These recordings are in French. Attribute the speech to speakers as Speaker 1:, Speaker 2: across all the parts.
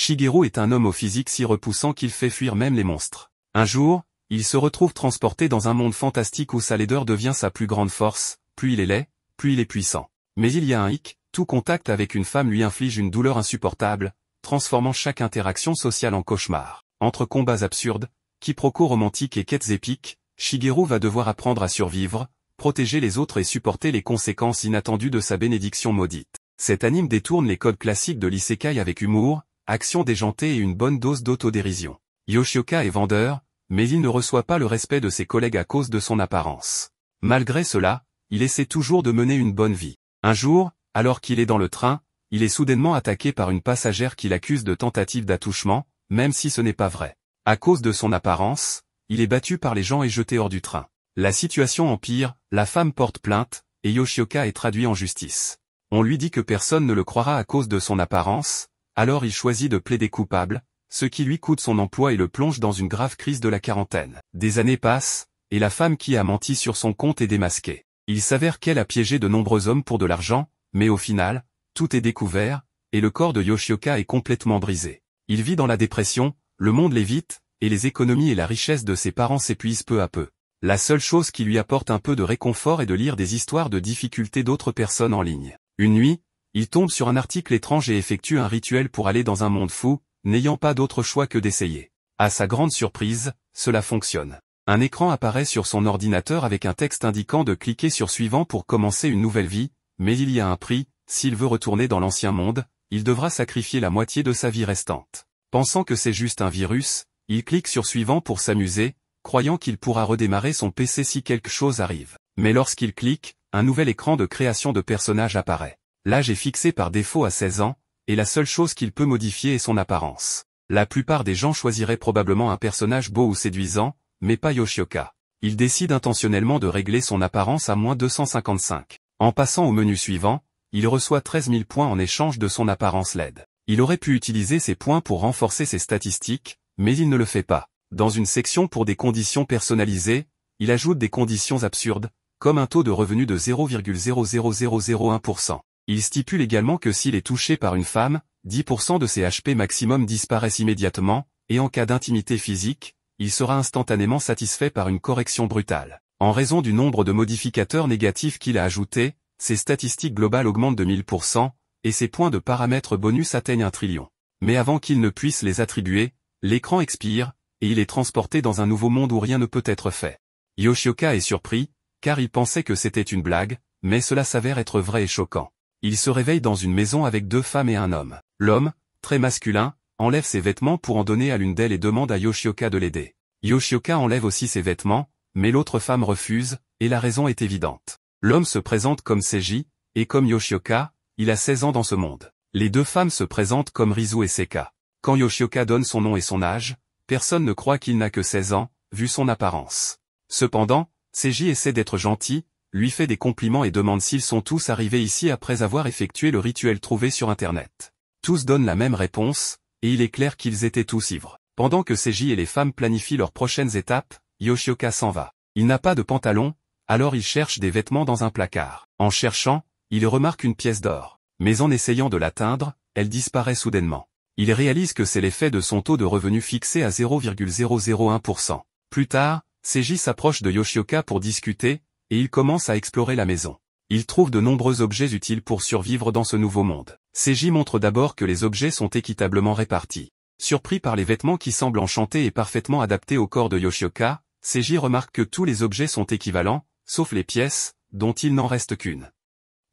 Speaker 1: Shigeru est un homme au physique si repoussant qu'il fait fuir même les monstres. Un jour, il se retrouve transporté dans un monde fantastique où sa laideur devient sa plus grande force, plus il est laid, plus il est puissant. Mais il y a un hic, tout contact avec une femme lui inflige une douleur insupportable, transformant chaque interaction sociale en cauchemar. Entre combats absurdes, quiproquos romantiques et quêtes épiques, Shigeru va devoir apprendre à survivre, protéger les autres et supporter les conséquences inattendues de sa bénédiction maudite. Cet anime détourne les codes classiques de l'isekai avec humour, action déjantée et une bonne dose d'autodérision. Yoshioka est vendeur, mais il ne reçoit pas le respect de ses collègues à cause de son apparence. Malgré cela, il essaie toujours de mener une bonne vie. Un jour, alors qu'il est dans le train, il est soudainement attaqué par une passagère qui l'accuse de tentative d'attouchement, même si ce n'est pas vrai. À cause de son apparence, il est battu par les gens et jeté hors du train. La situation empire, la femme porte plainte, et Yoshioka est traduit en justice. On lui dit que personne ne le croira à cause de son apparence, alors il choisit de plaider coupable, ce qui lui coûte son emploi et le plonge dans une grave crise de la quarantaine. Des années passent, et la femme qui a menti sur son compte est démasquée. Il s'avère qu'elle a piégé de nombreux hommes pour de l'argent, mais au final, tout est découvert, et le corps de Yoshioka est complètement brisé. Il vit dans la dépression, le monde l'évite, et les économies et la richesse de ses parents s'épuisent peu à peu. La seule chose qui lui apporte un peu de réconfort est de lire des histoires de difficultés d'autres personnes en ligne. Une nuit, il tombe sur un article étrange et effectue un rituel pour aller dans un monde fou, n'ayant pas d'autre choix que d'essayer. À sa grande surprise, cela fonctionne. Un écran apparaît sur son ordinateur avec un texte indiquant de cliquer sur suivant pour commencer une nouvelle vie, mais il y a un prix, s'il veut retourner dans l'ancien monde, il devra sacrifier la moitié de sa vie restante. Pensant que c'est juste un virus, il clique sur suivant pour s'amuser, croyant qu'il pourra redémarrer son PC si quelque chose arrive. Mais lorsqu'il clique, un nouvel écran de création de personnage apparaît. L'âge est fixé par défaut à 16 ans, et la seule chose qu'il peut modifier est son apparence. La plupart des gens choisiraient probablement un personnage beau ou séduisant, mais pas Yoshioka. Il décide intentionnellement de régler son apparence à moins 255. En passant au menu suivant, il reçoit 13 000 points en échange de son apparence laide. Il aurait pu utiliser ces points pour renforcer ses statistiques, mais il ne le fait pas. Dans une section pour des conditions personnalisées, il ajoute des conditions absurdes, comme un taux de revenu de 0,00001%. Il stipule également que s'il est touché par une femme, 10% de ses HP maximum disparaissent immédiatement, et en cas d'intimité physique, il sera instantanément satisfait par une correction brutale. En raison du nombre de modificateurs négatifs qu'il a ajoutés, ses statistiques globales augmentent de 1000%, et ses points de paramètres bonus atteignent 1 trillion. Mais avant qu'il ne puisse les attribuer, l'écran expire, et il est transporté dans un nouveau monde où rien ne peut être fait. Yoshioka est surpris, car il pensait que c'était une blague, mais cela s'avère être vrai et choquant. Il se réveille dans une maison avec 2 femmes et un homme. L'homme, très masculin, enlève ses vêtements pour en donner à l'une d'elles et demande à Yoshioka de l'aider. Yoshioka enlève aussi ses vêtements, mais l'autre femme refuse, et la raison est évidente. L'homme se présente comme Seiji, et comme Yoshioka, il a 16 ans dans ce monde. Les 2 femmes se présentent comme Rizu et Seka. Quand Yoshioka donne son nom et son âge, personne ne croit qu'il n'a que 16 ans, vu son apparence. Cependant, Seiji essaie d'être gentil, lui fait des compliments et demande s'ils sont tous arrivés ici après avoir effectué le rituel trouvé sur Internet. Tous donnent la même réponse, et il est clair qu'ils étaient tous ivres. Pendant que Seiji et les femmes planifient leurs prochaines étapes, Yoshioka s'en va. Il n'a pas de pantalon, alors il cherche des vêtements dans un placard. En cherchant, il remarque une pièce d'or. Mais en essayant de l'atteindre, elle disparaît soudainement. Il réalise que c'est l'effet de son taux de revenu fixé à 0,001%. Plus tard, Seiji s'approche de Yoshioka pour discuter, et il commence à explorer la maison. Il trouve de nombreux objets utiles pour survivre dans ce nouveau monde. Seiji montre d'abord que les objets sont équitablement répartis. Surpris par les vêtements qui semblent enchantés et parfaitement adaptés au corps de Yoshioka, Seiji remarque que tous les objets sont équivalents, sauf les pièces, dont il n'en reste qu'une.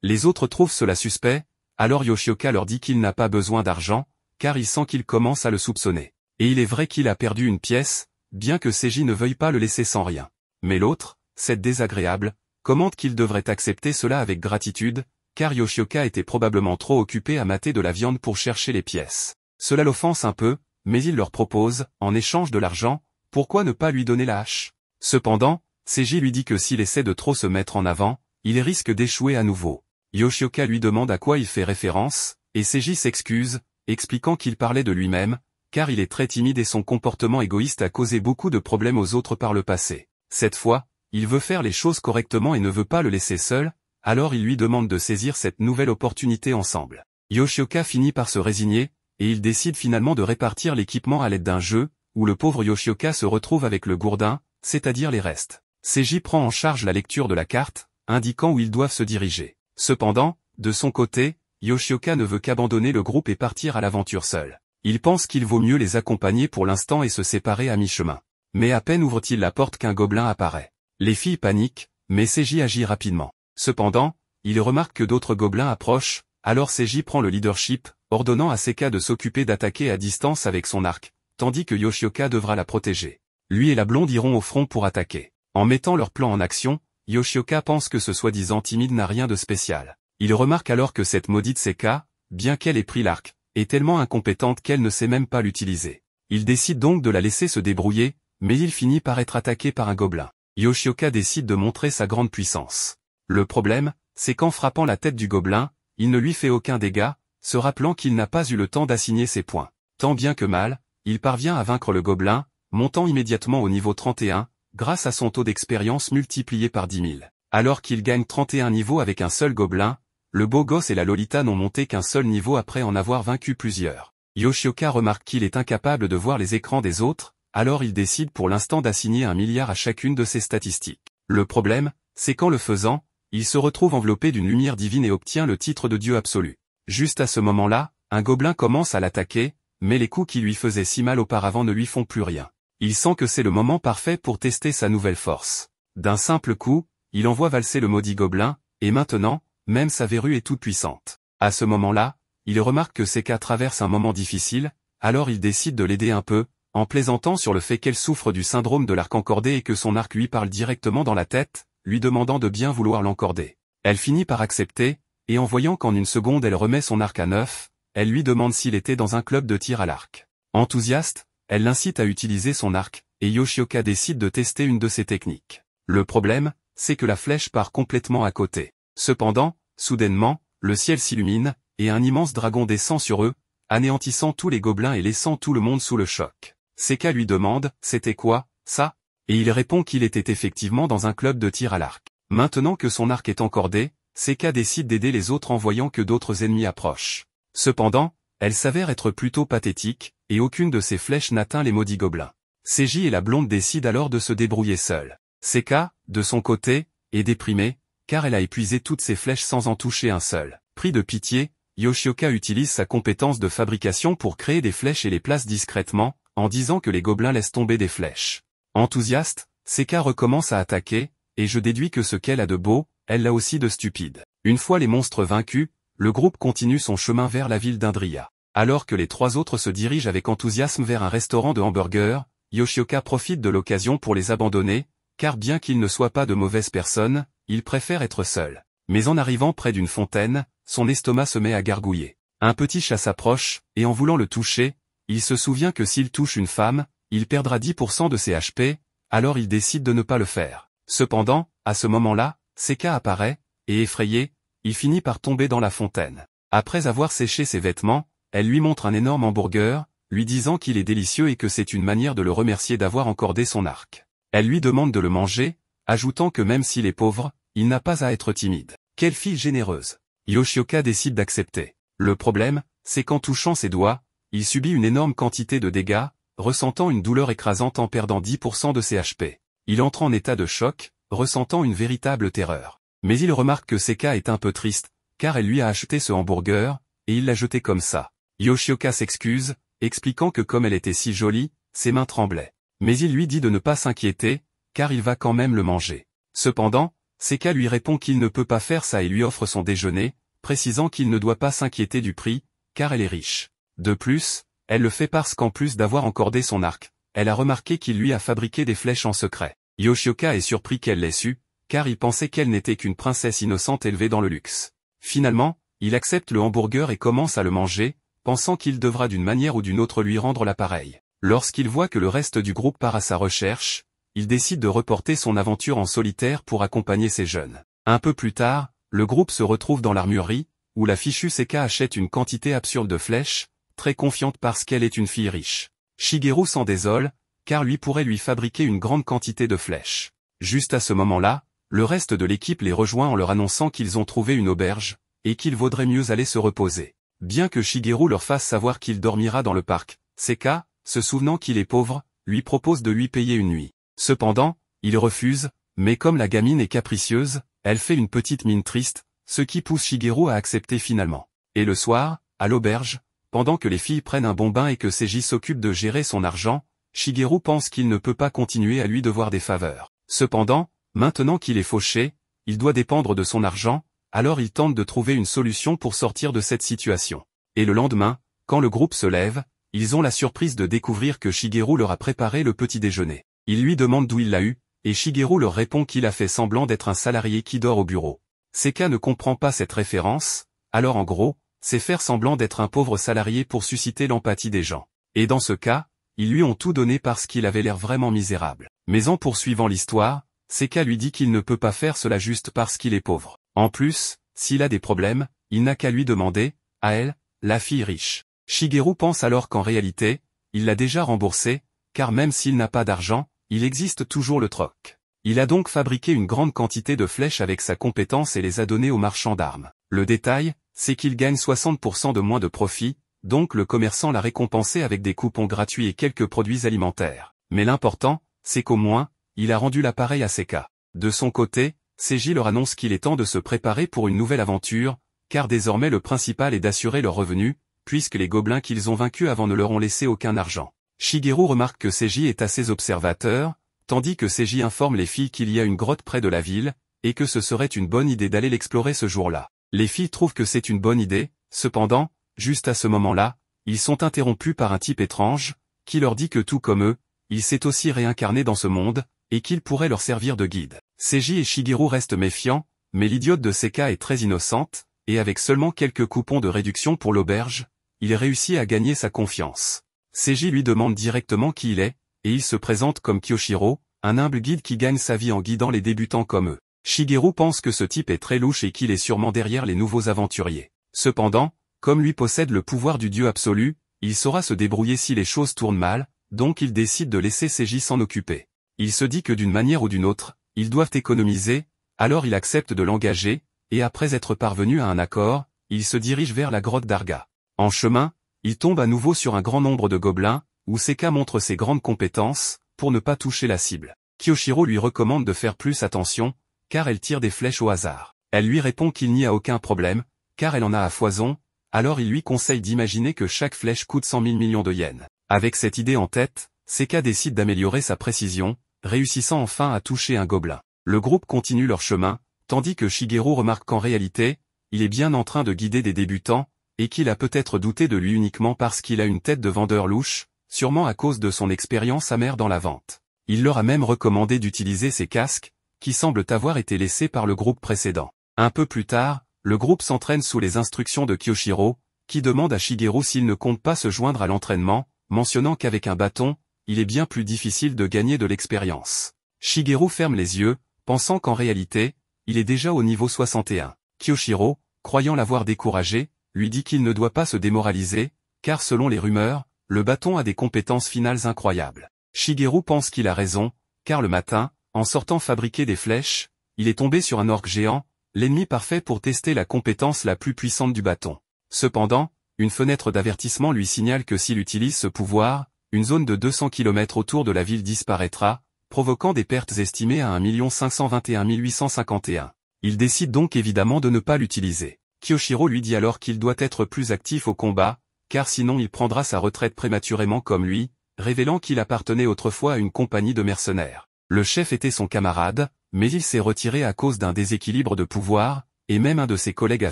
Speaker 1: Les autres trouvent cela suspect, alors Yoshioka leur dit qu'il n'a pas besoin d'argent, car il sent qu'il commence à le soupçonner. Et il est vrai qu'il a perdu une pièce, bien que Seiji ne veuille pas le laisser sans rien. Mais l'autre, cette désagréable, commente qu'il devrait accepter cela avec gratitude, car Yoshioka était probablement trop occupé à mater de la viande pour chercher les pièces. Cela l'offense un peu, mais il leur propose, en échange de l'argent, pourquoi ne pas lui donner la hache. Cependant, Seiji lui dit que s'il essaie de trop se mettre en avant, il risque d'échouer à nouveau. Yoshioka lui demande à quoi il fait référence, et Seiji s'excuse, expliquant qu'il parlait de lui-même, car il est très timide et son comportement égoïste a causé beaucoup de problèmes aux autres par le passé. Cette fois, il veut faire les choses correctement et ne veut pas le laisser seul, alors il lui demande de saisir cette nouvelle opportunité ensemble. Yoshioka finit par se résigner, et ils décident finalement de répartir l'équipement à l'aide d'un jeu, où le pauvre Yoshioka se retrouve avec le gourdin, c'est-à-dire les restes. Seiji prend en charge la lecture de la carte, indiquant où ils doivent se diriger. Cependant, de son côté, Yoshioka ne veut qu'abandonner le groupe et partir à l'aventure seul. Il pense qu'il vaut mieux les accompagner pour l'instant et se séparer à mi-chemin. Mais à peine ouvre-t-il la porte qu'un gobelin apparaît. Les filles paniquent, mais Seiji agit rapidement. Cependant, il remarque que d'autres gobelins approchent, alors Seiji prend le leadership, ordonnant à Seka de s'occuper d'attaquer à distance avec son arc, tandis que Yoshioka devra la protéger. Lui et la blonde iront au front pour attaquer. En mettant leur plan en action, Yoshioka pense que ce soi-disant timide n'a rien de spécial. Il remarque alors que cette maudite Seka, bien qu'elle ait pris l'arc, est tellement incompétente qu'elle ne sait même pas l'utiliser. Il décide donc de la laisser se débrouiller, mais il finit par être attaqué par un gobelin. Yoshioka décide de montrer sa grande puissance. Le problème, c'est qu'en frappant la tête du gobelin, il ne lui fait aucun dégât, se rappelant qu'il n'a pas eu le temps d'assigner ses points. Tant bien que mal, il parvient à vaincre le gobelin, montant immédiatement au niveau 31, grâce à son taux d'expérience multiplié par 10 000. Alors qu'il gagne 31 niveaux avec un seul gobelin, le beau gosse et la Lolita n'ont monté qu'un seul niveau après en avoir vaincu plusieurs. Yoshioka remarque qu'il est incapable de voir les écrans des autres, alors il décide pour l'instant d'assigner 1 milliard à chacune de ses statistiques. Le problème, c'est qu'en le faisant, il se retrouve enveloppé d'une lumière divine et obtient le titre de Dieu absolu. Juste à ce moment-là, un gobelin commence à l'attaquer, mais les coups qui lui faisaient si mal auparavant ne lui font plus rien. Il sent que c'est le moment parfait pour tester sa nouvelle force. D'un simple coup, il envoie valser le maudit gobelin, et maintenant, même sa verrue est toute puissante. À ce moment-là, il remarque que Seka traverse un moment difficile, alors il décide de l'aider un peu, en plaisantant sur le fait qu'elle souffre du syndrome de l'arc encordé et que son arc lui parle directement dans la tête, lui demandant de bien vouloir l'encorder. Elle finit par accepter, et en voyant qu'en une seconde elle remet son arc à neuf, elle lui demande s'il était dans un club de tir à l'arc. Enthousiaste, elle l'incite à utiliser son arc, et Yoshioka décide de tester une de ses techniques. Le problème, c'est que la flèche part complètement à côté. Cependant, soudainement, le ciel s'illumine, et un immense dragon descend sur eux, anéantissant tous les gobelins et laissant tout le monde sous le choc. Seka lui demande, c'était quoi, ça? Et il répond qu'il était effectivement dans un club de tir à l'arc. Maintenant que son arc est encordé, Seka décide d'aider les autres en voyant que d'autres ennemis approchent. Cependant, elle s'avère être plutôt pathétique, et aucune de ses flèches n'atteint les maudits gobelins. Seiji et la blonde décident alors de se débrouiller seuls. Seka, de son côté, est déprimée, car elle a épuisé toutes ses flèches sans en toucher un seul. Pris de pitié, Yoshioka utilise sa compétence de fabrication pour créer des flèches et les place discrètement, en disant que les gobelins laissent tomber des flèches. Enthousiaste, Seka recommence à attaquer, et je déduis que ce qu'elle a de beau, elle l'a aussi de stupide. Une fois les monstres vaincus, le groupe continue son chemin vers la ville d'Indria. Alors que les trois autres se dirigent avec enthousiasme vers un restaurant de hamburgers, Yoshioka profite de l'occasion pour les abandonner, car bien qu'il ne soit pas de mauvaises personnes, il préfère être seul. Mais en arrivant près d'une fontaine, son estomac se met à gargouiller. Un petit chat s'approche, et en voulant le toucher, il se souvient que s'il touche une femme, il perdra 10% de ses HP, alors il décide de ne pas le faire. Cependant, à ce moment-là, Seka apparaît, et effrayé, il finit par tomber dans la fontaine. Après avoir séché ses vêtements, elle lui montre un énorme hamburger, lui disant qu'il est délicieux et que c'est une manière de le remercier d'avoir encordé son arc. Elle lui demande de le manger, ajoutant que même s'il est pauvre, il n'a pas à être timide. Quelle fille généreuse! Yoshioka décide d'accepter. Le problème, c'est qu'en touchant ses doigts, il subit une énorme quantité de dégâts, ressentant une douleur écrasante en perdant 10% de ses HP. Il entre en état de choc, ressentant une véritable terreur. Mais il remarque que Seka est un peu triste, car elle lui a acheté ce hamburger, et il l'a jeté comme ça. Yoshioka s'excuse, expliquant que comme elle était si jolie, ses mains tremblaient. Mais il lui dit de ne pas s'inquiéter, car il va quand même le manger. Cependant, Seka lui répond qu'il ne peut pas faire ça et lui offre son déjeuner, précisant qu'il ne doit pas s'inquiéter du prix, car elle est riche. De plus, elle le fait parce qu'en plus d'avoir encordé son arc, elle a remarqué qu'il lui a fabriqué des flèches en secret. Yoshioka est surpris qu'elle l'ait su, car il pensait qu'elle n'était qu'une princesse innocente élevée dans le luxe. Finalement, il accepte le hamburger et commence à le manger, pensant qu'il devra d'une manière ou d'une autre lui rendre l'appareil. Lorsqu'il voit que le reste du groupe part à sa recherche, il décide de reporter son aventure en solitaire pour accompagner ses jeunes. Un peu plus tard, le groupe se retrouve dans l'armurerie, où la fichue Seka achète une quantité absurde de flèches, très confiante parce qu'elle est une fille riche. Shigeru s'en désole, car lui pourrait lui fabriquer une grande quantité de flèches. Juste à ce moment-là, le reste de l'équipe les rejoint en leur annonçant qu'ils ont trouvé une auberge, et qu'il vaudrait mieux aller se reposer. Bien que Shigeru leur fasse savoir qu'il dormira dans le parc, Seka, se souvenant qu'il est pauvre, lui propose de lui payer une nuit. Cependant, il refuse, mais comme la gamine est capricieuse, elle fait une petite mine triste, ce qui pousse Shigeru à accepter finalement. Et le soir, à l'auberge, pendant que les filles prennent un bon bain et que Seiji s'occupe de gérer son argent, Shigeru pense qu'il ne peut pas continuer à lui devoir des faveurs. Cependant, maintenant qu'il est fauché, il doit dépendre de son argent, alors il tente de trouver une solution pour sortir de cette situation. Et le lendemain, quand le groupe se lève, ils ont la surprise de découvrir que Shigeru leur a préparé le petit déjeuner. Ils lui demandent d'où il l'a eu, et Shigeru leur répond qu'il a fait semblant d'être un salarié qui dort au bureau. Seka ne comprend pas cette référence, alors en gros, c'est faire semblant d'être un pauvre salarié pour susciter l'empathie des gens. Et dans ce cas, ils lui ont tout donné parce qu'il avait l'air vraiment misérable. Mais en poursuivant l'histoire, Seka lui dit qu'il ne peut pas faire cela juste parce qu'il est pauvre. En plus, s'il a des problèmes, il n'a qu'à lui demander, à elle, la fille riche. Shigeru pense alors qu'en réalité, il l'a déjà remboursé, car même s'il n'a pas d'argent, il existe toujours le troc. Il a donc fabriqué une grande quantité de flèches avec sa compétence et les a données aux marchands d'armes. Le détail, c'est qu'il gagne 60% de moins de profit, donc le commerçant l'a récompensé avec des coupons gratuits et quelques produits alimentaires. Mais l'important, c'est qu'au moins, il a rendu l'appareil à Seka. De son côté, Seiji leur annonce qu'il est temps de se préparer pour une nouvelle aventure, car désormais le principal est d'assurer leurs revenus, puisque les gobelins qu'ils ont vaincus avant ne leur ont laissé aucun argent. Shigeru remarque que Seiji est assez observateur, tandis que Seiji informe les filles qu'il y a une grotte près de la ville, et que ce serait une bonne idée d'aller l'explorer ce jour-là. Les filles trouvent que c'est une bonne idée, cependant, juste à ce moment-là, ils sont interrompus par un type étrange, qui leur dit que tout comme eux, il s'est aussi réincarné dans ce monde, et qu'il pourrait leur servir de guide. Seiji et Shigeru restent méfiants, mais l'idiote de Seka est très innocente, et avec seulement quelques coupons de réduction pour l'auberge, il réussit à gagner sa confiance. Seiji lui demande directement qui il est, et il se présente comme Kyoshiro, un humble guide qui gagne sa vie en guidant les débutants comme eux. Shigeru pense que ce type est très louche et qu'il est sûrement derrière les nouveaux aventuriers. Cependant, comme lui possède le pouvoir du dieu absolu, il saura se débrouiller si les choses tournent mal, donc il décide de laisser Seiji s'en occuper. Il se dit que d'une manière ou d'une autre, ils doivent économiser, alors il accepte de l'engager, et après être parvenu à un accord, il se dirige vers la grotte d'Arga. En chemin, il tombe à nouveau sur un grand nombre de gobelins, où Seka montre ses grandes compétences, pour ne pas toucher la cible. Kyoshiro lui recommande de faire plus attention, car elle tire des flèches au hasard. Elle lui répond qu'il n'y a aucun problème, car elle en a à foison, alors il lui conseille d'imaginer que chaque flèche coûte 100 000 millions de yens. Avec cette idée en tête, Seka décide d'améliorer sa précision, réussissant enfin à toucher un gobelin. Le groupe continue leur chemin, tandis que Shigeru remarque qu'en réalité, il est bien en train de guider des débutants, et qu'il a peut-être douté de lui uniquement parce qu'il a une tête de vendeur louche, sûrement à cause de son expérience amère dans la vente. Il leur a même recommandé d'utiliser ses casques, qui semblent avoir été laissés par le groupe précédent. Un peu plus tard, le groupe s'entraîne sous les instructions de Kyoshiro, qui demande à Shigeru s'il ne compte pas se joindre à l'entraînement, mentionnant qu'avec un bâton, il est bien plus difficile de gagner de l'expérience. Shigeru ferme les yeux, pensant qu'en réalité, il est déjà au niveau 61. Kyoshiro, croyant l'avoir découragé, lui dit qu'il ne doit pas se démoraliser, car selon les rumeurs, le bâton a des compétences finales incroyables. Shigeru pense qu'il a raison, car le matin, en sortant fabriquer des flèches, il est tombé sur un orque géant, l'ennemi parfait pour tester la compétence la plus puissante du bâton. Cependant, une fenêtre d'avertissement lui signale que s'il utilise ce pouvoir, une zone de 200 km autour de la ville disparaîtra, provoquant des pertes estimées à 1 521 851. Il décide donc évidemment de ne pas l'utiliser. Kyoshiro lui dit alors qu'il doit être plus actif au combat, car sinon il prendra sa retraite prématurément comme lui, révélant qu'il appartenait autrefois à une compagnie de mercenaires. Le chef était son camarade, mais il s'est retiré à cause d'un déséquilibre de pouvoir, et même un de ses collègues a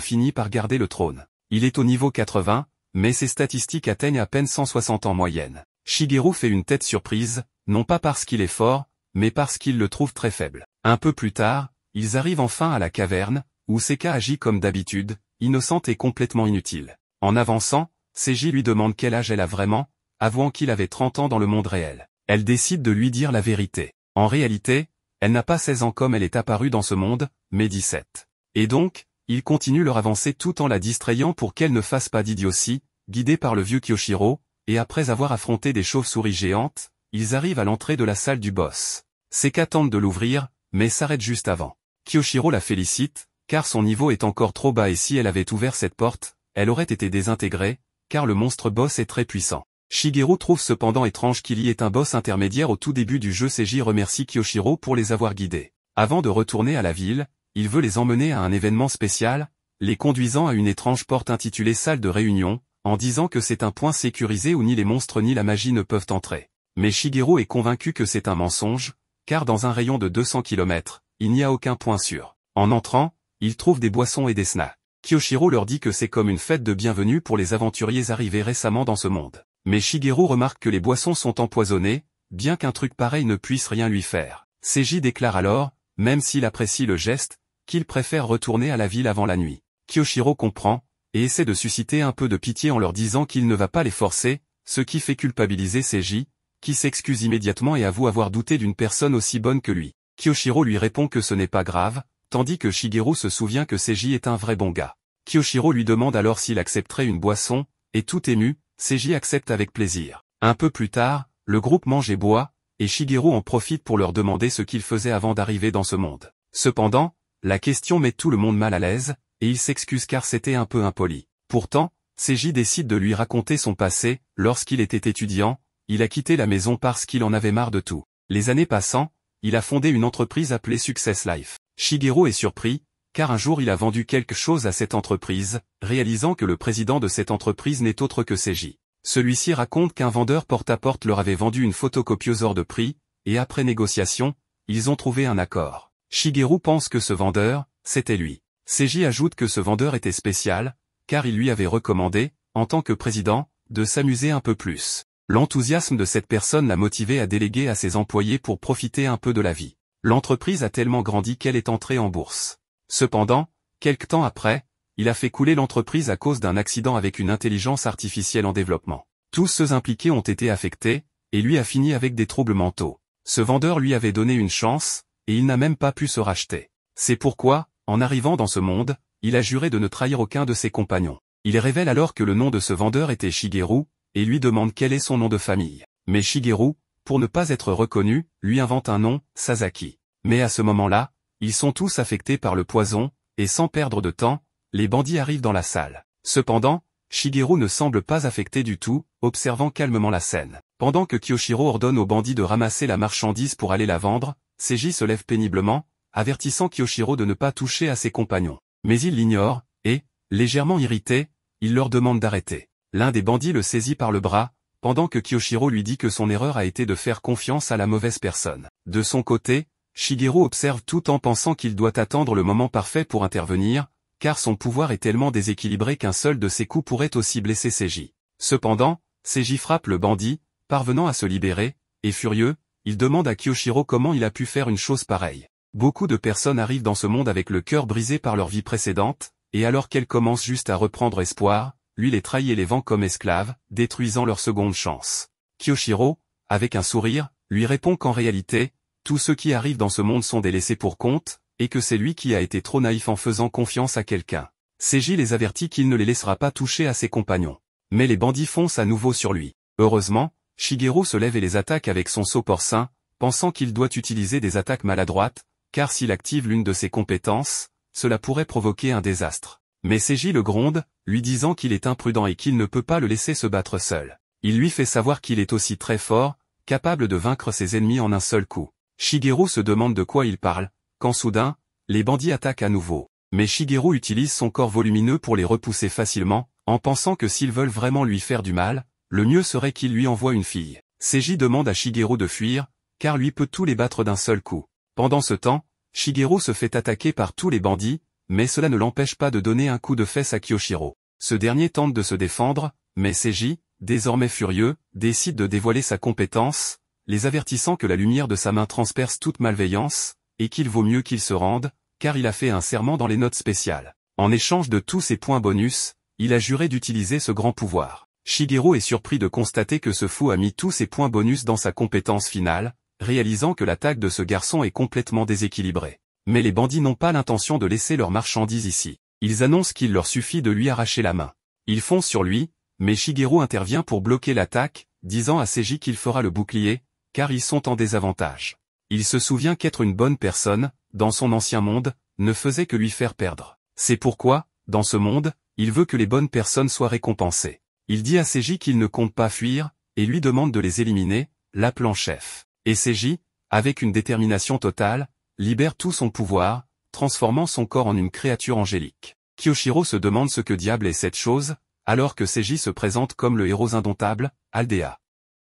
Speaker 1: fini par garder le trône. Il est au niveau 80, mais ses statistiques atteignent à peine 160 en moyenne. Shigeru fait une tête surprise, non pas parce qu'il est fort, mais parce qu'il le trouve très faible. Un peu plus tard, ils arrivent enfin à la caverne, où Seka agit comme d'habitude, innocente et complètement inutile. En avançant, Seiji lui demande quel âge elle a vraiment, avouant qu'il avait 30 ans dans le monde réel. Elle décide de lui dire la vérité. En réalité, elle n'a pas 16 ans comme elle est apparue dans ce monde, mais 17. Et donc, ils continuent leur avancée tout en la distrayant pour qu'elle ne fasse pas d'idiotie, guidés par le vieux Kyoshiro, et après avoir affronté des chauves-souris géantes, ils arrivent à l'entrée de la salle du boss. Seka tente de l'ouvrir, mais s'arrête juste avant. Kyoshiro la félicite, car son niveau est encore trop bas et si elle avait ouvert cette porte, elle aurait été désintégrée, car le monstre boss est très puissant. Shigeru trouve cependant étrange qu'il y ait un boss intermédiaire au tout début du jeu. Seiji remercie Kyoshiro pour les avoir guidés. Avant de retourner à la ville, il veut les emmener à un événement spécial, les conduisant à une étrange porte intitulée salle de réunion, en disant que c'est un point sécurisé où ni les monstres ni la magie ne peuvent entrer. Mais Shigeru est convaincu que c'est un mensonge, car dans un rayon de 200 km, il n'y a aucun point sûr. En entrant, il trouve des boissons et des snacks. Kyoshiro leur dit que c'est comme une fête de bienvenue pour les aventuriers arrivés récemment dans ce monde. Mais Shigeru remarque que les boissons sont empoisonnées, bien qu'un truc pareil ne puisse rien lui faire. Seiji déclare alors, même s'il apprécie le geste, qu'il préfère retourner à la ville avant la nuit. Kyoshiro comprend, et essaie de susciter un peu de pitié en leur disant qu'il ne va pas les forcer, ce qui fait culpabiliser Seiji, qui s'excuse immédiatement et avoue avoir douté d'une personne aussi bonne que lui. Kyoshiro lui répond que ce n'est pas grave, tandis que Shigeru se souvient que Seiji est un vrai bon gars. Kyoshiro lui demande alors s'il accepterait une boisson, et tout ému, Seiji accepte avec plaisir. Un peu plus tard, le groupe mange et boit, et Shigeru en profite pour leur demander ce qu'ils faisaient avant d'arriver dans ce monde. Cependant, la question met tout le monde mal à l'aise, et il s'excuse car c'était un peu impoli. Pourtant, Seiji décide de lui raconter son passé. Lorsqu'il était étudiant, il a quitté la maison parce qu'il en avait marre de tout. Les années passant, il a fondé une entreprise appelée Success Life. Shigeru est surpris, car un jour il a vendu quelque chose à cette entreprise, réalisant que le président de cette entreprise n'est autre que Seiji. Celui-ci raconte qu'un vendeur porte-à-porte leur avait vendu une photocopieuse hors de prix, et après négociation, ils ont trouvé un accord. Shigeru pense que ce vendeur, c'était lui. Seiji ajoute que ce vendeur était spécial, car il lui avait recommandé, en tant que président, de s'amuser un peu plus. L'enthousiasme de cette personne l'a motivé à déléguer à ses employés pour profiter un peu de la vie. L'entreprise a tellement grandi qu'elle est entrée en bourse. Cependant, quelque temps après, il a fait couler l'entreprise à cause d'un accident avec une intelligence artificielle en développement. Tous ceux impliqués ont été affectés, et lui a fini avec des troubles mentaux. Ce vendeur lui avait donné une chance, et il n'a même pas pu se racheter. C'est pourquoi, en arrivant dans ce monde, il a juré de ne trahir aucun de ses compagnons. Il révèle alors que le nom de ce vendeur était Shigeru, et lui demande quel est son nom de famille. Mais Shigeru, pour ne pas être reconnu, lui invente un nom, Sasaki. Mais à ce moment-là, ils sont tous affectés par le poison, et sans perdre de temps, les bandits arrivent dans la salle. Cependant, Shigeru ne semble pas affecté du tout, observant calmement la scène. Pendant que Kyoshiro ordonne aux bandits de ramasser la marchandise pour aller la vendre, Seiji se lève péniblement, avertissant Kyoshiro de ne pas toucher à ses compagnons. Mais il l'ignore, et, légèrement irrité, il leur demande d'arrêter. L'un des bandits le saisit par le bras, pendant que Kyoshiro lui dit que son erreur a été de faire confiance à la mauvaise personne. De son côté, Shigeru observe tout en pensant qu'il doit attendre le moment parfait pour intervenir, car son pouvoir est tellement déséquilibré qu'un seul de ses coups pourrait aussi blesser Seiji. Cependant, Seiji frappe le bandit, parvenant à se libérer, et furieux, il demande à Kyoshiro comment il a pu faire une chose pareille. Beaucoup de personnes arrivent dans ce monde avec le cœur brisé par leur vie précédente, et alors qu'elles commencent juste à reprendre espoir, lui les trahit et les vend comme esclaves, détruisant leur seconde chance. Kyoshiro, avec un sourire, lui répond qu'en réalité, tous ceux qui arrivent dans ce monde sont des laissés pour compte, et que c'est lui qui a été trop naïf en faisant confiance à quelqu'un. Seiji les avertit qu'il ne les laissera pas toucher à ses compagnons. Mais les bandits foncent à nouveau sur lui. Heureusement, Shigeru se lève et les attaque avec son seau porcin, pensant qu'il doit utiliser des attaques maladroites, car s'il active l'une de ses compétences, cela pourrait provoquer un désastre. Mais Seiji le gronde, lui disant qu'il est imprudent et qu'il ne peut pas le laisser se battre seul. Il lui fait savoir qu'il est aussi très fort, capable de vaincre ses ennemis en un seul coup. Shigeru se demande de quoi il parle, quand soudain, les bandits attaquent à nouveau. Mais Shigeru utilise son corps volumineux pour les repousser facilement, en pensant que s'ils veulent vraiment lui faire du mal, le mieux serait qu'il lui envoie une fille. Seiji demande à Shigeru de fuir, car lui peut tous les battre d'un seul coup. Pendant ce temps, Shigeru se fait attaquer par tous les bandits, mais cela ne l'empêche pas de donner un coup de fesse à Kyoshiro. Ce dernier tente de se défendre, mais Seiji, désormais furieux, décide de dévoiler sa compétence, les avertissant que la lumière de sa main transperce toute malveillance, et qu'il vaut mieux qu'il se rende, car il a fait un serment dans les notes spéciales. En échange de tous ses points bonus, il a juré d'utiliser ce grand pouvoir. Shigeru est surpris de constater que ce fou a mis tous ses points bonus dans sa compétence finale, réalisant que l'attaque de ce garçon est complètement déséquilibrée. Mais les bandits n'ont pas l'intention de laisser leurs marchandises ici. Ils annoncent qu'il leur suffit de lui arracher la main. Ils foncent sur lui, mais Shigeru intervient pour bloquer l'attaque, disant à Seiji qu'il fera le bouclier, car ils sont en désavantage. Il se souvient qu'être une bonne personne, dans son ancien monde, ne faisait que lui faire perdre. C'est pourquoi, dans ce monde, il veut que les bonnes personnes soient récompensées. Il dit à Seiji qu'il ne compte pas fuir, et lui demande de les éliminer, l'appelant chef. Et Seiji, avec une détermination totale, libère tout son pouvoir, transformant son corps en une créature angélique. Kyoshiro se demande ce que diable est cette chose, alors que Seiji se présente comme le héros indomptable, Aldea.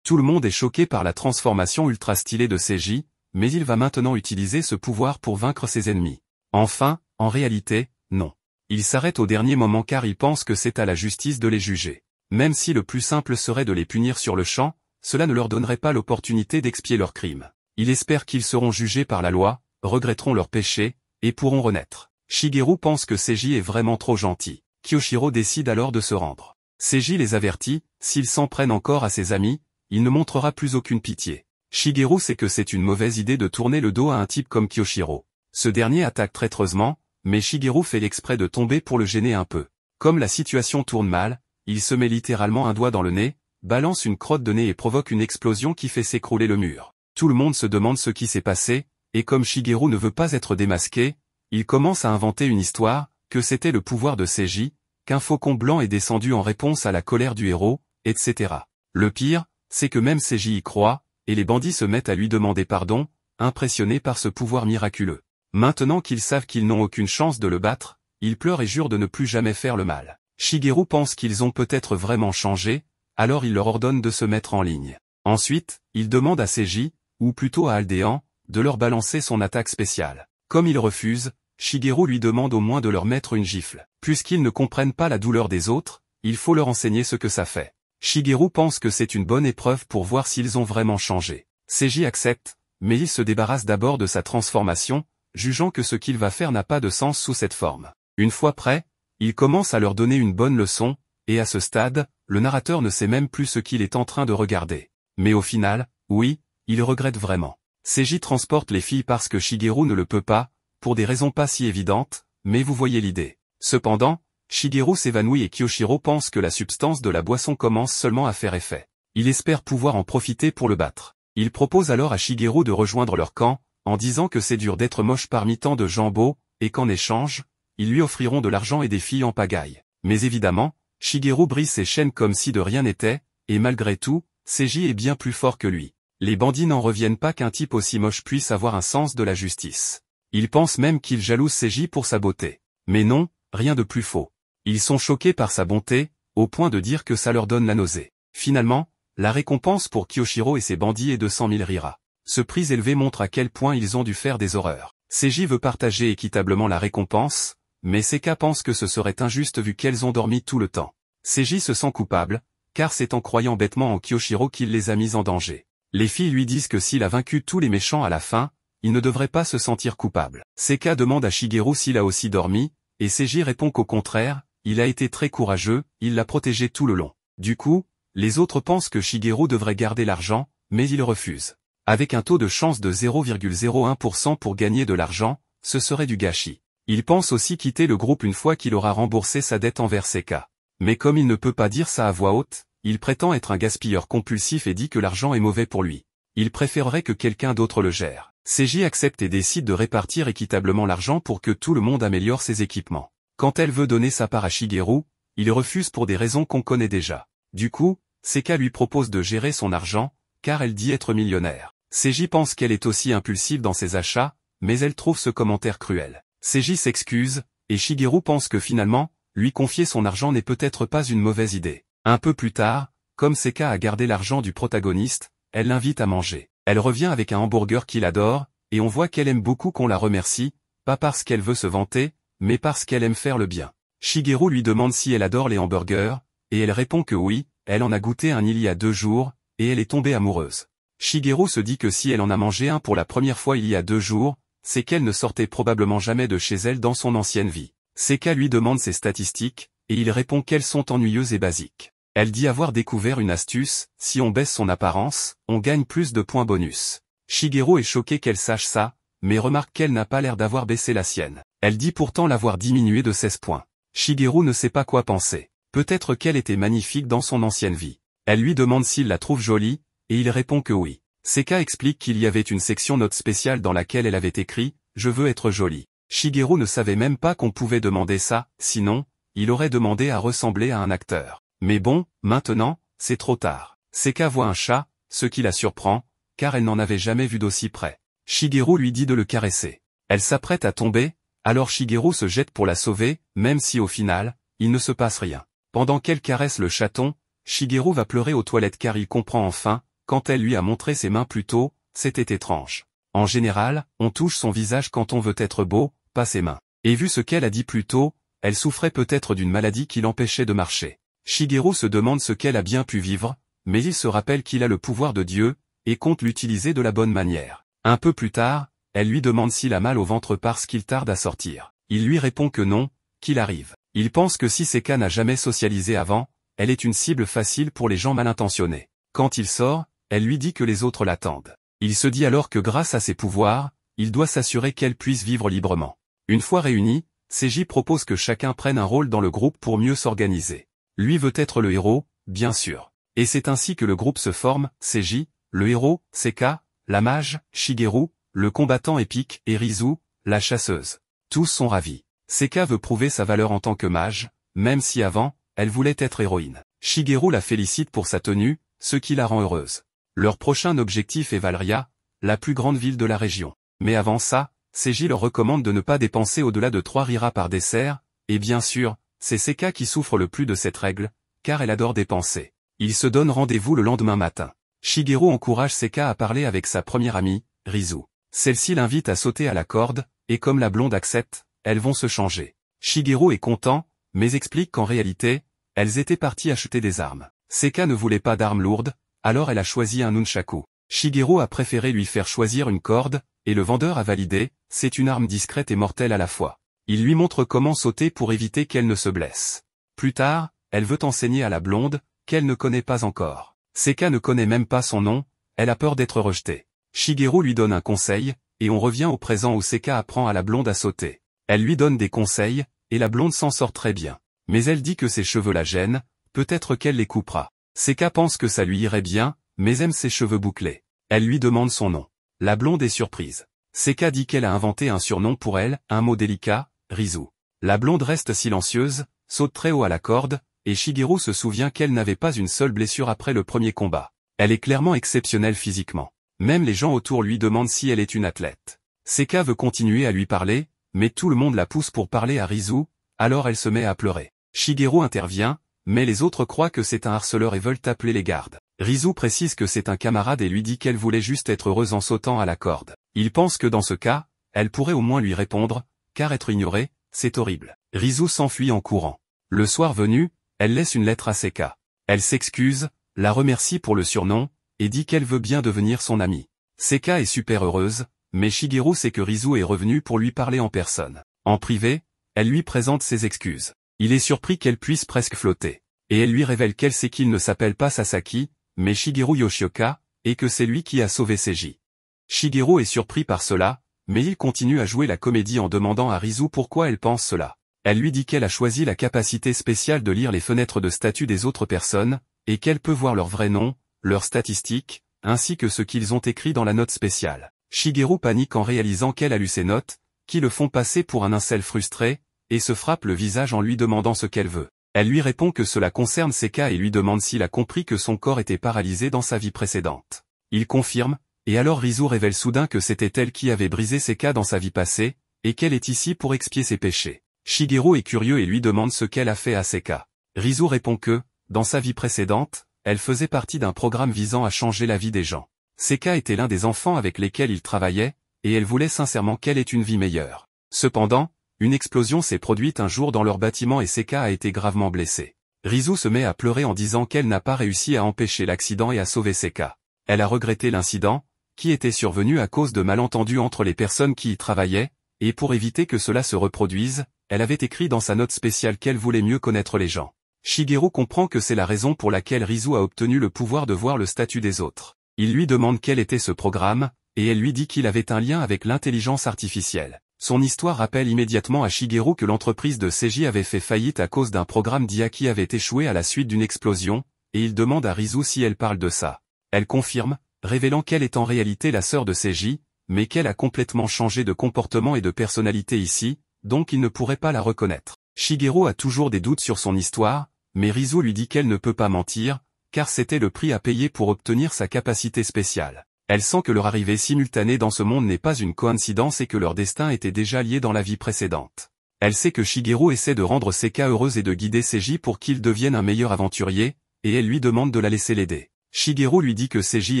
Speaker 1: Tout le monde est choqué par la transformation ultra stylée de Seiji, mais il va maintenant utiliser ce pouvoir pour vaincre ses ennemis. Enfin, en réalité, non. Il s'arrête au dernier moment car il pense que c'est à la justice de les juger. Même si le plus simple serait de les punir sur le champ, cela ne leur donnerait pas l'opportunité d'expier leurs crimes. Il espère qu'ils seront jugés par la loi, regretteront leurs péchés, et pourront renaître. Shigeru pense que Seiji est vraiment trop gentil. Kyoshiro décide alors de se rendre. Seiji les avertit, s'ils s'en prennent encore à ses amis, il ne montrera plus aucune pitié. Shigeru sait que c'est une mauvaise idée de tourner le dos à un type comme Kyoshiro. Ce dernier attaque traîtreusement, mais Shigeru fait l'exprès de tomber pour le gêner un peu. Comme la situation tourne mal, il se met littéralement un doigt dans le nez, balance une crotte de nez et provoque une explosion qui fait s'écrouler le mur. Tout le monde se demande ce qui s'est passé, et comme Shigeru ne veut pas être démasqué, il commence à inventer une histoire, que c'était le pouvoir de Seiji, qu'un faucon blanc est descendu en réponse à la colère du héros, etc. Le pire, c'est que même Seiji y croit, et les bandits se mettent à lui demander pardon, impressionnés par ce pouvoir miraculeux. Maintenant qu'ils savent qu'ils n'ont aucune chance de le battre, ils pleurent et jurent de ne plus jamais faire le mal. Shigeru pense qu'ils ont peut-être vraiment changé, alors il leur ordonne de se mettre en ligne. Ensuite, il demande à Seiji, ou plutôt à Aldean, de leur balancer son attaque spéciale. Comme ils refusent, Shigeru lui demande au moins de leur mettre une gifle. Puisqu'ils ne comprennent pas la douleur des autres, il faut leur enseigner ce que ça fait. Shigeru pense que c'est une bonne épreuve pour voir s'ils ont vraiment changé. Seiji accepte, mais il se débarrasse d'abord de sa transformation, jugeant que ce qu'il va faire n'a pas de sens sous cette forme. Une fois prêt, il commence à leur donner une bonne leçon, et à ce stade, le narrateur ne sait même plus ce qu'il est en train de regarder. Mais au final, oui, il regrette vraiment. Seiji transporte les filles parce que Shigeru ne le peut pas, pour des raisons pas si évidentes, mais vous voyez l'idée. Cependant, Shigeru s'évanouit et Kyoshiro pense que la substance de la boisson commence seulement à faire effet. Il espère pouvoir en profiter pour le battre. Il propose alors à Shigeru de rejoindre leur camp, en disant que c'est dur d'être moche parmi tant de gens beaux, et qu'en échange, ils lui offriront de l'argent et des filles en pagaille. Mais évidemment, Shigeru brise ses chaînes comme si de rien n'était, et malgré tout, Seiji est bien plus fort que lui. Les bandits n'en reviennent pas qu'un type aussi moche puisse avoir un sens de la justice. Ils pensent même qu'il jalouse Seiji pour sa beauté. Mais non, rien de plus faux. Ils sont choqués par sa bonté, au point de dire que ça leur donne la nausée. Finalement, la récompense pour Kyoshiro et ses bandits est de 100 000 rira. Ce prix élevé montre à quel point ils ont dû faire des horreurs. Seiji veut partager équitablement la récompense, mais Seka pense que ce serait injuste vu qu'elles ont dormi tout le temps. Seiji se sent coupable, car c'est en croyant bêtement en Kyoshiro qu'il les a mis en danger. Les filles lui disent que s'il a vaincu tous les méchants à la fin, il ne devrait pas se sentir coupable. Seka demande à Shigeru s'il a aussi dormi, et Seiji répond qu'au contraire, il a été très courageux, il l'a protégé tout le long. Du coup, les autres pensent que Shigeru devrait garder l'argent, mais il refuse. Avec un taux de chance de 0,01% pour gagner de l'argent, ce serait du gâchis. Il pense aussi quitter le groupe une fois qu'il aura remboursé sa dette envers Seka. Mais comme il ne peut pas dire ça à voix haute, il prétend être un gaspilleur compulsif et dit que l'argent est mauvais pour lui. Il préférerait que quelqu'un d'autre le gère. Seiji accepte et décide de répartir équitablement l'argent pour que tout le monde améliore ses équipements. Quand elle veut donner sa part à Shigeru, il refuse pour des raisons qu'on connaît déjà. Du coup, Seka lui propose de gérer son argent, car elle dit être millionnaire. Seiji pense qu'elle est aussi impulsive dans ses achats, mais elle trouve ce commentaire cruel. Seiji s'excuse, et Shigeru pense que finalement, lui confier son argent n'est peut-être pas une mauvaise idée. Un peu plus tard, comme Seka a gardé l'argent du protagoniste, elle l'invite à manger. Elle revient avec un hamburger qu'il adore, et on voit qu'elle aime beaucoup qu'on la remercie, pas parce qu'elle veut se vanter, mais parce qu'elle aime faire le bien. Shigeru lui demande si elle adore les hamburgers, et elle répond que oui, elle en a goûté un il y a 2 jours, et elle est tombée amoureuse. Shigeru se dit que si elle en a mangé un pour la première fois il y a 2 jours, c'est qu'elle ne sortait probablement jamais de chez elle dans son ancienne vie. Seka lui demande ses statistiques, et il répond qu'elles sont ennuyeuses et basiques. Elle dit avoir découvert une astuce, si on baisse son apparence, on gagne plus de points bonus. Shigeru est choqué qu'elle sache ça, mais remarque qu'elle n'a pas l'air d'avoir baissé la sienne. Elle dit pourtant l'avoir diminué de 16 points. Shigeru ne sait pas quoi penser. Peut-être qu'elle était magnifique dans son ancienne vie. Elle lui demande s'il la trouve jolie, et il répond que oui. Seka explique qu'il y avait une section note spéciale dans laquelle elle avait écrit « Je veux être jolie ». Shigeru ne savait même pas qu'on pouvait demander ça, sinon, il aurait demandé à ressembler à un acteur. Mais bon, maintenant, c'est trop tard. Seka voit un chat, ce qui la surprend, car elle n'en avait jamais vu d'aussi près. Shigeru lui dit de le caresser. Elle s'apprête à tomber, alors Shigeru se jette pour la sauver, même si au final, il ne se passe rien. Pendant qu'elle caresse le chaton, Shigeru va pleurer aux toilettes car il comprend enfin, quand elle lui a montré ses mains plus tôt, c'était étrange. En général, on touche son visage quand on veut être beau, pas ses mains. Et vu ce qu'elle a dit plus tôt, elle souffrait peut-être d'une maladie qui l'empêchait de marcher. Shigeru se demande ce qu'elle a bien pu vivre, mais il se rappelle qu'il a le pouvoir de Dieu, et compte l'utiliser de la bonne manière. Un peu plus tard, elle lui demande s'il a mal au ventre parce qu'il tarde à sortir. Il lui répond que non, qu'il arrive. Il pense que si Seka n'a jamais socialisé avant, elle est une cible facile pour les gens mal intentionnés. Quand il sort, elle lui dit que les autres l'attendent. Il se dit alors que grâce à ses pouvoirs, il doit s'assurer qu'elle puisse vivre librement. Une fois réunis, Seiji propose que chacun prenne un rôle dans le groupe pour mieux s'organiser. Lui veut être le héros, bien sûr. Et c'est ainsi que le groupe se forme, Seiji, le héros, Seka, la mage, Shigeru, le combattant épique, et Rizu, la chasseuse. Tous sont ravis. Seka veut prouver sa valeur en tant que mage, même si avant, elle voulait être héroïne. Shigeru la félicite pour sa tenue, ce qui la rend heureuse. Leur prochain objectif est Valria, la plus grande ville de la région. Mais avant ça, Seiji leur recommande de ne pas dépenser au-delà de 3 riras par dessert, et bien sûr, c'est Seka qui souffre le plus de cette règle, car elle adore dépenser. Ils se donnent rendez-vous le lendemain matin. Shigeru encourage Seka à parler avec sa première amie, Rizu. Celle-ci l'invite à sauter à la corde, et comme la blonde accepte, elles vont se changer. Shigeru est content, mais explique qu'en réalité, elles étaient parties acheter des armes. Seka ne voulait pas d'armes lourdes, alors elle a choisi un nunchaku. Shigeru a préféré lui faire choisir une corde, et le vendeur a validé, c'est une arme discrète et mortelle à la fois. Il lui montre comment sauter pour éviter qu'elle ne se blesse. Plus tard, elle veut enseigner à la blonde, qu'elle ne connaît pas encore. Seka ne connaît même pas son nom, elle a peur d'être rejetée. Shigeru lui donne un conseil, et on revient au présent où Seka apprend à la blonde à sauter. Elle lui donne des conseils, et la blonde s'en sort très bien. Mais elle dit que ses cheveux la gênent, peut-être qu'elle les coupera. Seka pense que ça lui irait bien, mais aime ses cheveux bouclés. Elle lui demande son nom. La blonde est surprise. Seka dit qu'elle a inventé un surnom pour elle, un mot délicat, Rizu. La blonde reste silencieuse, saute très haut à la corde, et Shigeru se souvient qu'elle n'avait pas une seule blessure après le premier combat. Elle est clairement exceptionnelle physiquement. Même les gens autour lui demandent si elle est une athlète. Seka veut continuer à lui parler, mais tout le monde la pousse pour parler à Rizu, alors elle se met à pleurer. Shigeru intervient, mais les autres croient que c'est un harceleur et veulent appeler les gardes. Rizu précise que c'est un camarade et lui dit qu'elle voulait juste être heureuse en sautant à la corde. Il pense que dans ce cas, elle pourrait au moins lui répondre, car être ignorée, c'est horrible. Rizu s'enfuit en courant. Le soir venu, elle laisse une lettre à Seka. Elle s'excuse, la remercie pour le surnom, et dit qu'elle veut bien devenir son amie. Seka est super heureuse, mais Shigeru sait que Rizu est revenu pour lui parler en personne. En privé, elle lui présente ses excuses. Il est surpris qu'elle puisse presque flotter. Et elle lui révèle qu'elle sait qu'il ne s'appelle pas Sasaki, mais Shigeru Yoshioka, et que c'est lui qui a sauvé Seiji. Shigeru est surpris par cela, mais il continue à jouer la comédie en demandant à Rizu pourquoi elle pense cela. Elle lui dit qu'elle a choisi la capacité spéciale de lire les fenêtres de statut des autres personnes, et qu'elle peut voir leur vrai nom, leurs statistiques, ainsi que ce qu'ils ont écrit dans la note spéciale. Shigeru panique en réalisant qu'elle a lu ces notes, qui le font passer pour un incel frustré, et se frappe le visage en lui demandant ce qu'elle veut. Elle lui répond que cela concerne Seka et lui demande s'il a compris que son corps était paralysé dans sa vie précédente. Il confirme, et alors Rizu révèle soudain que c'était elle qui avait brisé Seka dans sa vie passée, et qu'elle est ici pour expier ses péchés. Shigeru est curieux et lui demande ce qu'elle a fait à Seka. Rizu répond que, dans sa vie précédente, elle faisait partie d'un programme visant à changer la vie des gens. Seka était l'un des enfants avec lesquels il travaillait, et elle voulait sincèrement qu'elle ait une vie meilleure. Cependant, une explosion s'est produite un jour dans leur bâtiment et Seka a été gravement blessée. Rizu se met à pleurer en disant qu'elle n'a pas réussi à empêcher l'accident et à sauver Seka. Elle a regretté l'incident, qui était survenu à cause de malentendus entre les personnes qui y travaillaient, et pour éviter que cela se reproduise, elle avait écrit dans sa note spéciale qu'elle voulait mieux connaître les gens. Shigeru comprend que c'est la raison pour laquelle Rizu a obtenu le pouvoir de voir le statut des autres. Il lui demande quel était ce programme, et elle lui dit qu'il avait un lien avec l'intelligence artificielle. Son histoire rappelle immédiatement à Shigeru que l'entreprise de Seiji avait fait faillite à cause d'un programme d'IA qui avait échoué à la suite d'une explosion, et il demande à Rizu si elle parle de ça. Elle confirme, révélant qu'elle est en réalité la sœur de Seiji, mais qu'elle a complètement changé de comportement et de personnalité ici, donc il ne pourrait pas la reconnaître. Shigeru a toujours des doutes sur son histoire, mais Rizu lui dit qu'elle ne peut pas mentir, car c'était le prix à payer pour obtenir sa capacité spéciale. Elle sent que leur arrivée simultanée dans ce monde n'est pas une coïncidence et que leur destin était déjà lié dans la vie précédente. Elle sait que Shigeru essaie de rendre Seka heureuse et de guider Seiji pour qu'il devienne un meilleur aventurier, et elle lui demande de la laisser l'aider. Shigeru lui dit que Seiji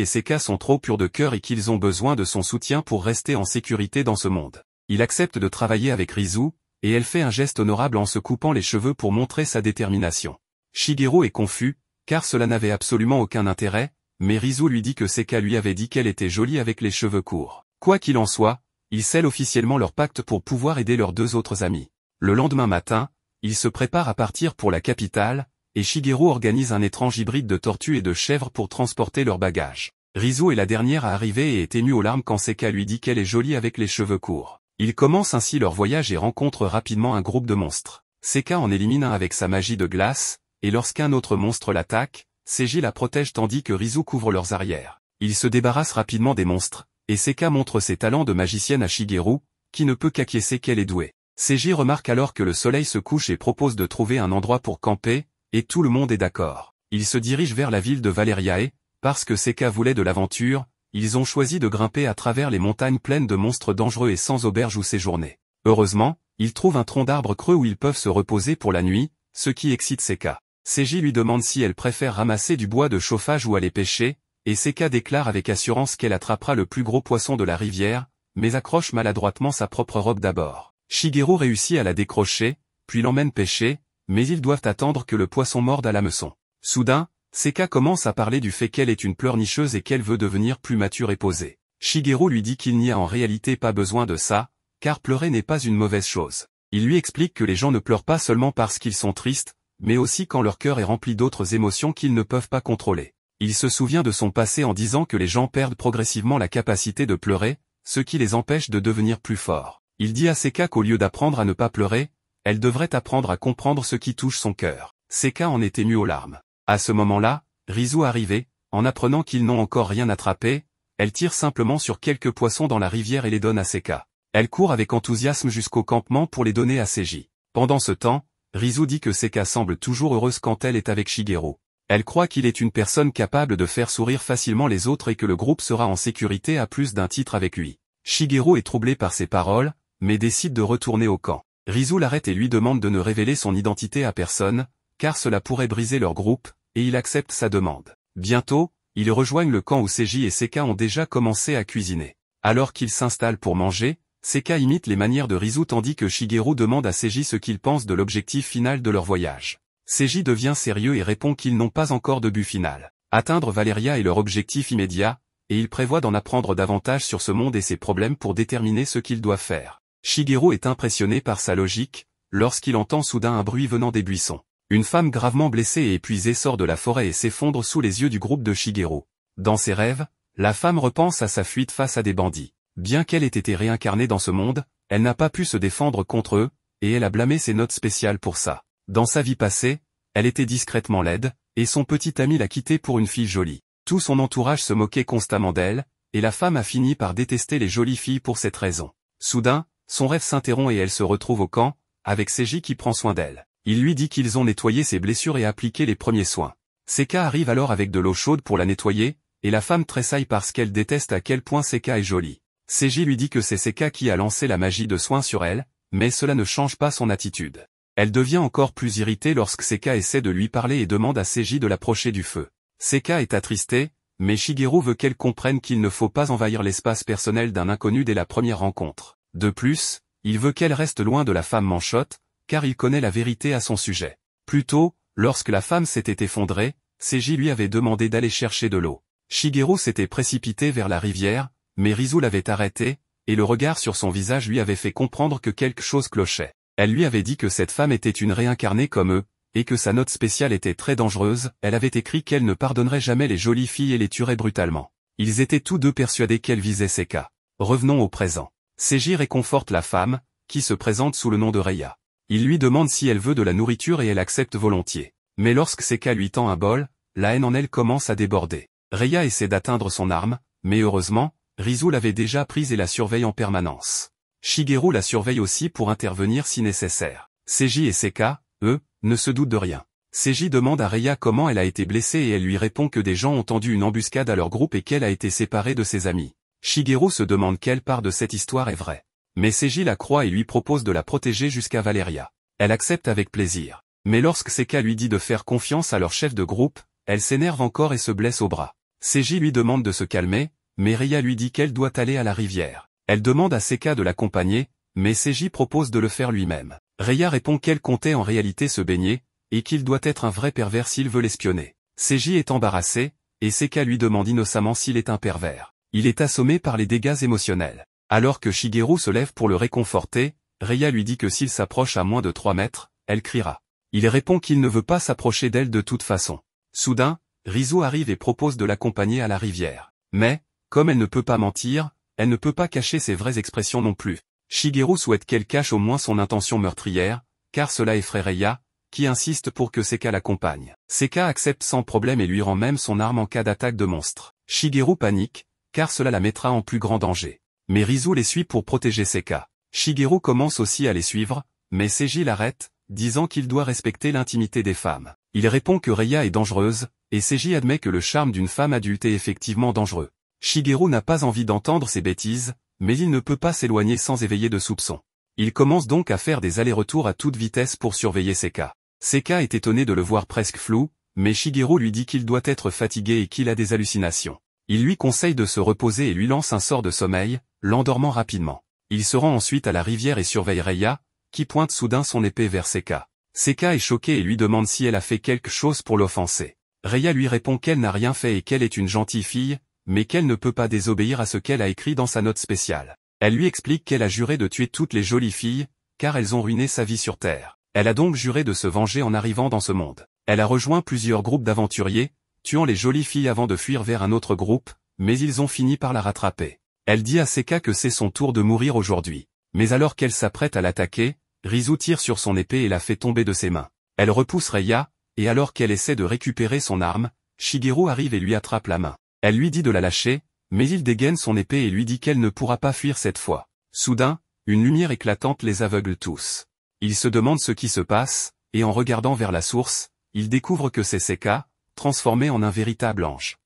Speaker 1: et Seka sont trop purs de cœur et qu'ils ont besoin de son soutien pour rester en sécurité dans ce monde. Il accepte de travailler avec Rizu, et elle fait un geste honorable en se coupant les cheveux pour montrer sa détermination. Shigeru est confus, car cela n'avait absolument aucun intérêt, mais Rizu lui dit que Seka lui avait dit qu'elle était jolie avec les cheveux courts. Quoi qu'il en soit, ils scellent officiellement leur pacte pour pouvoir aider leurs deux autres amis. Le lendemain matin, ils se préparent à partir pour la capitale, et Shigeru organise un étrange hybride de tortue et de chèvre pour transporter leurs bagages. Rizu est la dernière à arriver et est émue aux larmes quand Seka lui dit qu'elle est jolie avec les cheveux courts. Ils commencent ainsi leur voyage et rencontrent rapidement un groupe de monstres. Seka en élimine un avec sa magie de glace, et lorsqu'un autre monstre l'attaque, Seiji la protège tandis que Rizu couvre leurs arrières. Ils se débarrassent rapidement des monstres, et Seka montre ses talents de magicienne à Shigeru, qui ne peut qu'acquiescer qu'elle est douée. Seiji remarque alors que le soleil se couche et propose de trouver un endroit pour camper, et tout le monde est d'accord. Ils se dirigent vers la ville de Valeriae, parce que Seka voulait de l'aventure, ils ont choisi de grimper à travers les montagnes pleines de monstres dangereux et sans auberge où séjourner. Heureusement, ils trouvent un tronc d'arbre creux où ils peuvent se reposer pour la nuit, ce qui excite Seka. Seiji lui demande si elle préfère ramasser du bois de chauffage ou aller pêcher, et Seka déclare avec assurance qu'elle attrapera le plus gros poisson de la rivière, mais accroche maladroitement sa propre robe d'abord. Shigeru réussit à la décrocher, puis l'emmène pêcher, mais ils doivent attendre que le poisson morde à l'hameçon. Soudain, Seka commence à parler du fait qu'elle est une pleurnicheuse et qu'elle veut devenir plus mature et posée. Shigeru lui dit qu'il n'y a en réalité pas besoin de ça, car pleurer n'est pas une mauvaise chose. Il lui explique que les gens ne pleurent pas seulement parce qu'ils sont tristes, mais aussi quand leur cœur est rempli d'autres émotions qu'ils ne peuvent pas contrôler. Il se souvient de son passé en disant que les gens perdent progressivement la capacité de pleurer, ce qui les empêche de devenir plus forts. Il dit à Seka qu'au lieu d'apprendre à ne pas pleurer, elle devrait apprendre à comprendre ce qui touche son cœur. Seka en est émue aux larmes. À ce moment-là, Rizu arrivait, en apprenant qu'ils n'ont encore rien attrapé, elle tire simplement sur quelques poissons dans la rivière et les donne à Seka. Elle court avec enthousiasme jusqu'au campement pour les donner à Seiji. Pendant ce temps, Rizu dit que Seka semble toujours heureuse quand elle est avec Shigeru. Elle croit qu'il est une personne capable de faire sourire facilement les autres et que le groupe sera en sécurité à plus d'un titre avec lui. Shigeru est troublé par ces paroles, mais décide de retourner au camp. Rizu l'arrête et lui demande de ne révéler son identité à personne, car cela pourrait briser leur groupe, et il accepte sa demande. Bientôt, ils rejoignent le camp où Seiji et Seka ont déjà commencé à cuisiner. Alors qu'ils s'installent pour manger, Seka imite les manières de Rizu tandis que Shigeru demande à Seiji ce qu'il pense de l'objectif final de leur voyage. Seiji devient sérieux et répond qu'ils n'ont pas encore de but final. Atteindre Valeria est leur objectif immédiat, et ils prévoient d'en apprendre davantage sur ce monde et ses problèmes pour déterminer ce qu'ils doivent faire. Shigeru est impressionné par sa logique, lorsqu'il entend soudain un bruit venant des buissons. Une femme gravement blessée et épuisée sort de la forêt et s'effondre sous les yeux du groupe de Shigeru. Dans ses rêves, la femme repense à sa fuite face à des bandits. Bien qu'elle ait été réincarnée dans ce monde, elle n'a pas pu se défendre contre eux, et elle a blâmé ses notes spéciales pour ça. Dans sa vie passée, elle était discrètement laide, et son petit ami l'a quittée pour une fille jolie. Tout son entourage se moquait constamment d'elle, et la femme a fini par détester les jolies filles pour cette raison. Soudain, son rêve s'interrompt et elle se retrouve au camp, avec Seiji qui prend soin d'elle. Il lui dit qu'ils ont nettoyé ses blessures et appliqué les premiers soins. Seka arrive alors avec de l'eau chaude pour la nettoyer, et la femme tressaille parce qu'elle déteste à quel point Seka est jolie. Seiji lui dit que c'est Seka qui a lancé la magie de soin sur elle, mais cela ne change pas son attitude. Elle devient encore plus irritée lorsque Seka essaie de lui parler et demande à Seiji de l'approcher du feu. Seka est attristée, mais Shigeru veut qu'elle comprenne qu'il ne faut pas envahir l'espace personnel d'un inconnu dès la première rencontre. De plus, il veut qu'elle reste loin de la femme manchotte, car il connaît la vérité à son sujet. Plus tôt, lorsque la femme s'était effondrée, Seiji lui avait demandé d'aller chercher de l'eau. Shigeru s'était précipité vers la rivière, mais Rizu l'avait arrêté, et le regard sur son visage lui avait fait comprendre que quelque chose clochait. Elle lui avait dit que cette femme était une réincarnée comme eux, et que sa note spéciale était très dangereuse. Elle avait écrit qu'elle ne pardonnerait jamais les jolies filles et les tuerait brutalement. Ils étaient tous deux persuadés qu'elle visait Seka. Revenons au présent. Seiji réconforte la femme, qui se présente sous le nom de Reya. Il lui demande si elle veut de la nourriture et elle accepte volontiers. Mais lorsque Seka lui tend un bol, la haine en elle commence à déborder. Reya essaie d'atteindre son arme, mais heureusement, Rizu l'avait déjà prise et la surveille en permanence. Shigeru la surveille aussi pour intervenir si nécessaire. Seiji et Seka, eux, ne se doutent de rien. Seiji demande à Reiya comment elle a été blessée et elle lui répond que des gens ont tendu une embuscade à leur groupe et qu'elle a été séparée de ses amis. Shigeru se demande quelle part de cette histoire est vraie. Mais Seiji la croit et lui propose de la protéger jusqu'à Valeria. Elle accepte avec plaisir. Mais lorsque Seka lui dit de faire confiance à leur chef de groupe, elle s'énerve encore et se blesse au bras. Seiji lui demande de se calmer, mais Reiya lui dit qu'elle doit aller à la rivière. Elle demande à Seka de l'accompagner, mais Seiji propose de le faire lui-même. Reiya répond qu'elle comptait en réalité se baigner, et qu'il doit être un vrai pervers s'il veut l'espionner. Seiji est embarrassé, et Seka lui demande innocemment s'il est un pervers. Il est assommé par les dégâts émotionnels. Alors que Shigeru se lève pour le réconforter, Reiya lui dit que s'il s'approche à moins de 3 mètres, elle criera. Il répond qu'il ne veut pas s'approcher d'elle de toute façon. Soudain, Rizu arrive et propose de l'accompagner à la rivière. Mais, comme elle ne peut pas mentir, elle ne peut pas cacher ses vraies expressions non plus. Shigeru souhaite qu'elle cache au moins son intention meurtrière, car cela effraie Reiya, qui insiste pour que Seka l'accompagne. Seka accepte sans problème et lui rend même son arme en cas d'attaque de monstre. Shigeru panique, car cela la mettra en plus grand danger. Mais Rizu les suit pour protéger Seka. Shigeru commence aussi à les suivre, mais Seiji l'arrête, disant qu'il doit respecter l'intimité des femmes. Il répond que Reiya est dangereuse, et Seiji admet que le charme d'une femme adulte est effectivement dangereux. Shigeru n'a pas envie d'entendre ces bêtises, mais il ne peut pas s'éloigner sans éveiller de soupçons. Il commence donc à faire des allers-retours à toute vitesse pour surveiller Seka. Seka est étonné de le voir presque flou, mais Shigeru lui dit qu'il doit être fatigué et qu'il a des hallucinations. Il lui conseille de se reposer et lui lance un sort de sommeil, l'endormant rapidement. Il se rend ensuite à la rivière et surveille Reiya, qui pointe soudain son épée vers Seka. Seka est choquée et lui demande si elle a fait quelque chose pour l'offenser. Reiya lui répond qu'elle n'a rien fait et qu'elle est une gentille fille, mais qu'elle ne peut pas désobéir à ce qu'elle a écrit dans sa note spéciale. Elle lui explique qu'elle a juré de tuer toutes les jolies filles, car elles ont ruiné sa vie sur Terre. Elle a donc juré de se venger en arrivant dans ce monde. Elle a rejoint plusieurs groupes d'aventuriers, tuant les jolies filles avant de fuir vers un autre groupe, mais ils ont fini par la rattraper. Elle dit à Seka que c'est son tour de mourir aujourd'hui. Mais alors qu'elle s'apprête à l'attaquer, Rizu tire sur son épée et la fait tomber de ses mains. Elle repousse Reiya, et alors qu'elle essaie de récupérer son arme, Shigeru arrive et lui attrape la main. Elle lui dit de la lâcher, mais il dégaine son épée et lui dit qu'elle ne pourra pas fuir cette fois. Soudain, une lumière éclatante les aveugle tous. Ils se demandent ce qui se passe, et en regardant vers la source, ils découvrent que c'est Seka, transformé en un véritable ange.